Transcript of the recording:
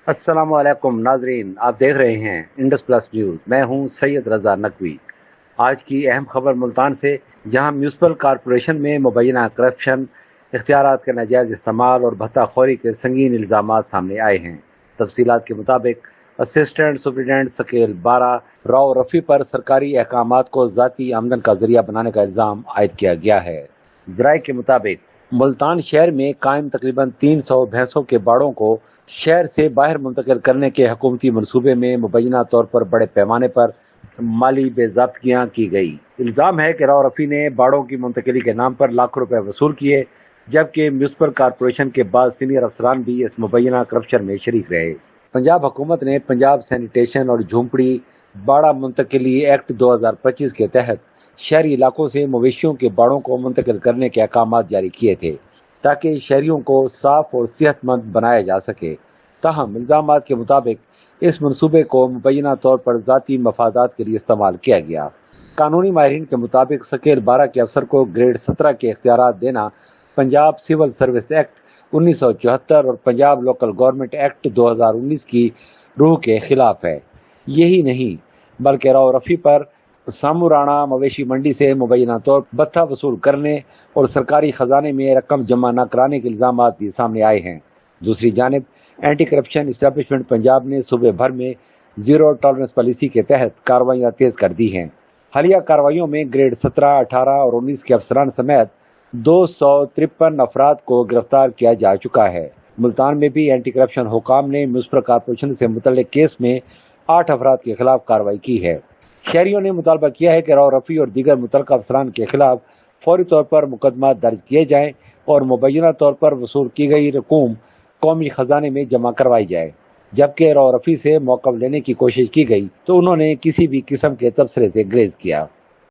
السلام علیکم ناظرین، آپ دیکھ رہے ہیں انڈس پلس نیوز۔ میں ہوں سید رضا نقوی۔ آج کی اہم خبر ملتان سے، جہاں میونسپل کارپوریشن میں مبینہ کرپشن، اختیارات کا ناجائز استعمال اور بھتہ خوری کے سنگین الزامات سامنے آئے ہیں۔ تفصیلات کے مطابق assistant superintendent scale 12 Rao Rafi پر سرکاری احکامات کو ذاتی آمدن کا ذریعہ بنانے کا الزام عائد کیا گیا ہے۔ ذرائع کے مطابق ملتان شہر میں قائم تقریباً 300 بھینسوں کے باڑوں کو شہر سے باہر منتقل کرنے کے حکومتی منصوبے میں مبینہ طور پر بڑے پیمانے پر مالی بے ضابطگیاں کی گئی۔ الزام ہے کہ راؤ رفیع نے باڑوں کی منتقلی کے نام پر لاکھوں روپے وصول کیے، جبکہ میونسپل کارپوریشن کے بعض سینئر افسران بھی اس مبینہ کرپشن میں شریک رہے۔ پنجاب حکومت نے پنجاب سینیٹیشن اور جھونپڑی باڑہ منتقلی ایکٹ 2025 کے تحت شہری علاقوں سے مویشیوں کے باڑوں کو منتقل کرنے کے احکامات جاری کیے تھے تاکہ شہریوں کو صاف اور صحت مند بنایا جا سکے۔ تاہم الزامات کے مطابق اس منصوبے کو مبینہ طور پر ذاتی مفادات کے لیے استعمال کیا گیا۔ قانونی ماہرین کے مطابق سکیل 12 کے افسر کو گریڈ 17 کے اختیارات دینا پنجاب سول سروس ایکٹ 1974 اور پنجاب لوکل گورنمنٹ ایکٹ 2019 کی روح کے خلاف ہے۔ یہی نہیں بلکہ راؤ رفیع پر سامورانا مویشی منڈی سے مبینہ طور پر بھتہ وصول کرنے اور سرکاری خزانے میں رقم جمع نہ کرانے کے الزامات بھی سامنے آئے ہیں۔ دوسری جانب اینٹی کرپشن اسٹیبلشمنٹ پنجاب نے صوبے بھر میں زیرو ٹالرنس پالیسی کے تحت کارروائیاں تیز کر دی ہیں۔ حالیہ کارروائیوں میں گریڈ 17، 18 اور 19 کے افسران سمیت 253 افراد کو گرفتار کیا جا چکا ہے۔ ملتان میں بھی اینٹی کرپشن حکام نے میونسپل کارپوریشن سے متعلق کیس میں 8 افراد کے خلاف کارروائی کی ہے۔ شہریوں نے مطالبہ کیا ہے کہ راؤ رفیع اور دیگر متعلقہ افسران کے خلاف فوری طور پر مقدمات درج کیے جائیں اور مبینہ طور پر وصول کی گئی رقوم قومی خزانے میں جمع کروائی جائے۔ جبکہ راؤ رفیع سے موقف لینے کی کوشش کی گئی تو انہوں نے کسی بھی قسم کے تبصرے سے گریز کیا۔